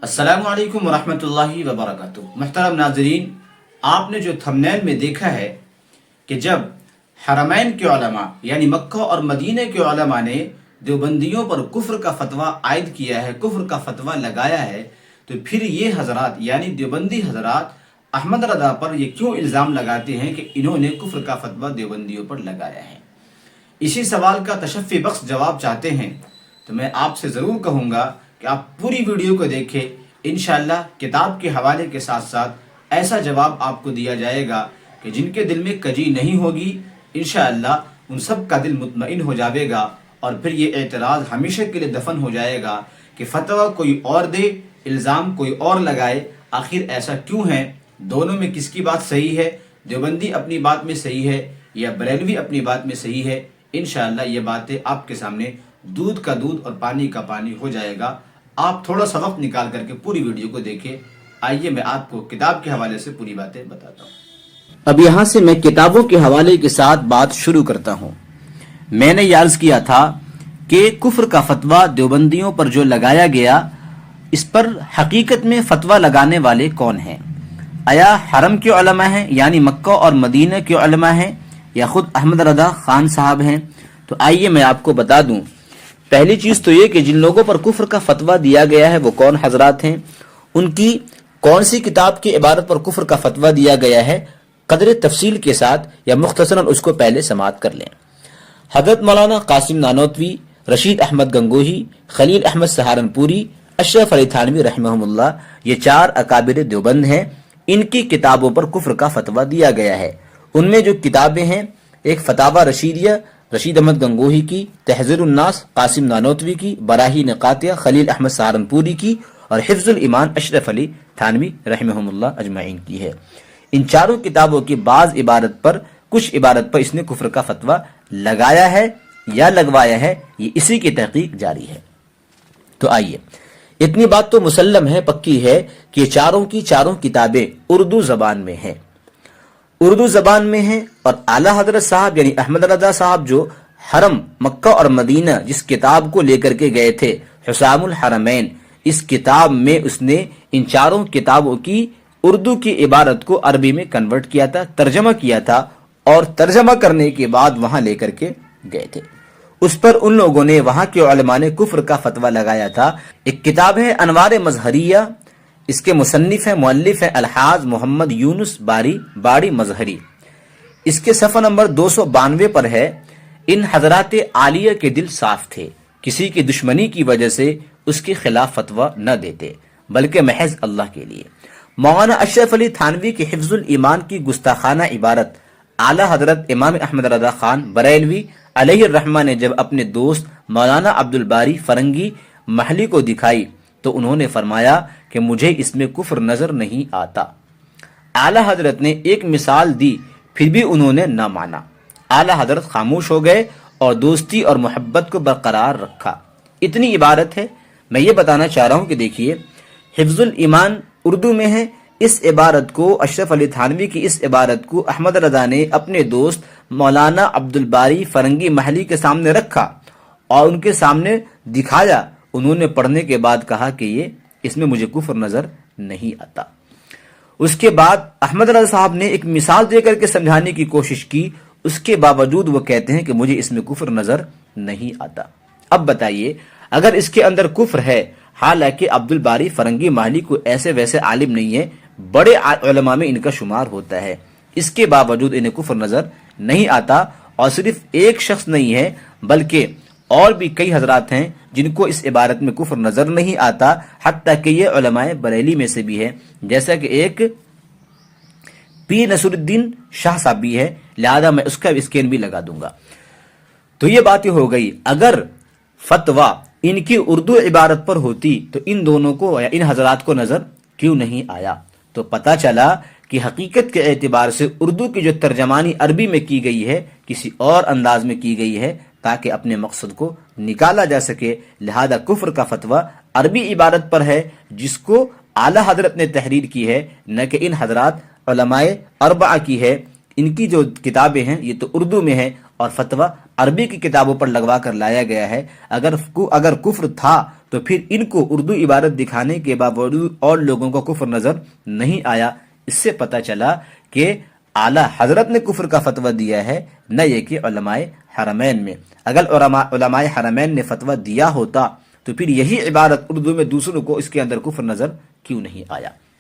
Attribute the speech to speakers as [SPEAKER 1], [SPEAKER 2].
[SPEAKER 1] अस्सलामु अलैकुम वरहमतुल्लाहि वबरकातुहू। मुहतरम नाज़रीन, आपने जो थंबनेल में देखा है कि जब हरमैन के उलमा यानी मक्का और मदीने के उलमा ने देवबंदियों पर कुफ्र का फतवा आयद किया है, कुफ्र का फतवा लगाया है, तो फिर ये हजरात यानी देवबंदी हजरात अहमद रज़ा पर ये क्यों इल्ज़ाम लगाते हैं कि इन्होंने कुफ्र का फतवा देवबंदियों पर लगाया है। इसी सवाल का तशफ़ी बख्श जवाब चाहते हैं तो मैं आपसे ज़रूर कहूँगा कि आप पूरी वीडियो को देखें। इंशाअल्लाह किताब के हवाले के साथ साथ ऐसा जवाब आपको दिया जाएगा कि जिनके दिल में कजी नहीं होगी, इंशाअल्लाह उन सब का दिल मुतमईन हो जाएगा और फिर ये एतराज़ हमेशा के लिए दफन हो जाएगा कि फतवा कोई और दे, इल्ज़ाम कोई और लगाए। आखिर ऐसा क्यों है? दोनों में किसकी बात सही है? देवबंदी अपनी बात में सही है या बरेलवी अपनी बात में सही है? इंशाअल्लाह ये बातें आपके सामने दूध का दूध और पानी का पानी हो जाएगा। आप थोड़ा सा वक्त निकाल करके पूरी वीडियो को देखें। आइए मैं आपको किताब के हवाले से पूरी बातें बताता हूँ। अब यहाँ से मैं किताबों के हवाले के साथ बात शुरू करता हूँ। मैंने ये अर्ज किया था कि कुफ्र का फतवा देवबंदियों पर जो लगाया गया, इस पर हकीकत में फतवा लगाने वाले कौन हैं? आया हरम के उलमा हैं यानी मक्का और मदीना के उलमा हैं या खुद अहमद रज़ा खान साहब हैं? तो आइए मैं आपको बता दूं। पहली चीज तो ये कि जिन लोगों पर कुफ्र का फतवा दिया गया है वो कौन हजरात हैं, उनकी कौन सी किताब की इबारत पर कुफ्र का फतवा दिया गया है, कदर तफसील के साथ या मुख्तसरन उसको पहले समात कर लें। हजरत मौलाना कासिम नानोतवी, रशीद अहमद गंगोही, खलील अहमद सहारनपुरी, अशरफ अली थानवी रहमहुल्लाह, ये चार अकाबिर देवबंद हैं। इनकी किताबों पर कुफ्र का फतवा दिया गया है। उनमें जो किताबें हैं, एक फतावा रशीदिया रशीद अहमद गंगोही की, तहज़ीरुन्नास कासिम नानोतवी की, बराहीन कातिया खलील अहमद सहारनपुरी की और हिफ्जुल ईमान अशरफ अली थानवी रहमहुल्लाह अजमाइन की है। इन चारों किताबों की बाज इबारत पर, कुछ इबारत पर इसने कुफ्र का फतवा लगाया है या लगवाया है, ये इसी की तहकीक जारी है। तो आइए, इतनी बात तो मुसल्लम है, पक्की है कि चारों की चारों किताबें उर्दू जबान में हैं, उर्दू जबान में हैं। और आला हजरत साहब यानी अहमद रज़ा साहब जो हरम मक्का और मदीना जिस किताब को लेकर के गए थे, हुसामुल हरमैन, इस किताब में उसने इन चारों किताबों की उर्दू की इबारत को अरबी में कन्वर्ट किया था, तर्जमा किया था और तर्जमा करने के बाद वहां लेकर के गए थे। उस पर उन लोगों ने, वहां के उलमा ने कुफ्र का फतवा लगाया था। एक किताब है अनवार मजहरिया, इसके मुसन्निफ है, मुअल्लिफ है अलहाज मोहम्मद यूनुस बाड़ी मजहरी। इसके सफ़ा नंबर 292 पर है, इन हजरात आलिया के दिल साफ थे, किसी की दुश्मनी की वजह से उसके खिलाफ फतवा न देते बल्कि महज अल्लाह के लिए। मौलाना अशरफ अली थानवी के हिफ्जुल ईमान की गुस्ताखाना इबारत आला हजरत इमाम अहमद रज़ा खान बरेलवी अलैहिर्रहमा ने जब अपने दोस्त मौलाना अब्दुल बारी फरंगी महली को दिखाई तो उन्होंने फरमाया कि मुझे इसमें कुफ्र नजर नहीं आता। आला हजरत ने एक मिसाल दी, फिर भी उन्होंने न माना। आला हजरत खामोश हो गए और दोस्ती और मोहब्बत को बरकरार रखा। इतनी इबारत है। मैं ये बताना चाह रहा हूँ कि देखिए, हिफ्जुल ईमान उर्दू में है। इस इबारत को, अशरफ अली थानवी की इस इबारत को अहमद रज़ा ने अपने दोस्त मौलाना अब्दुल बारी फरंगी महली के सामने रखा और उनके सामने दिखाया। उन्होंने पढ़ने के बाद कहा कि ये इसमें मुझे कुफ्र नजर नहीं आता। उसके बाद अहमद रज़ा साहब ने एक मिसाल देकर के समझाने की कोशिश की, उसके बावजूद वो कहते हैं कि मुझे इसमें कुफ्र नजर नहीं आता। अब बताइए, अगर इसके अंदर कुफ्र है, हालांकि अब्दुल बारी फरंगी महली को ऐसे वैसे आलिम नहीं है, बड़े उलमा में इनका शुमार होता है, इसके बावजूद इन्हें कुफ्र नजर नहीं आता। और सिर्फ एक शख्स नहीं है बल्कि और भी कई हजरात हैं जिनको इस इबारत में कुफ्र नजर नहीं आता, हत्ता कि ये उलमाए बरेली में से भी है, जैसा कि एक पीर नसरुद्दीन शाह साहब भी है, लिहाजा मैं उसका स्कैन भी लगा दूंगा। तो ये बातें हो गई। अगर फतवा इनकी उर्दू इबारत पर होती तो इन दोनों को या इन हजरात को नजर क्यों नहीं आया? तो पता चला कि हकीकत के एतबार से उर्दू की जो तर्जमानी अरबी में की गई है, किसी और अंदाज में की गई है ताकि अपने मकसद को निकाला जा सके। लिहाजा कुफ्र का फतवा अरबी इबारत पर है जिसको आला हजरत ने तहरीर की है, न कि इन हजरात उलमाए अरबा की है। इनकी जो किताबें हैं ये तो उर्दू में है और फतवा अरबी की किताबों पर लगवा कर लाया गया है। अगर कुफ्र था تو پھر ان کو اردو عبارت دکھانے کے باوجود اور لوگوں کو کفر نظر نہیں آیا۔ اس سے پتہ چلا کہ اعلیٰ حضرت نے کفر کا فتویٰ دیا ہے، نہ یہ کہ علماء حرمین میں۔ اگر علماء حرمین نے فتویٰ دیا ہوتا تو پھر یہی عبارت اردو میں دوسروں کو اس کے اندر کفر نظر کیوں نہیں آیا؟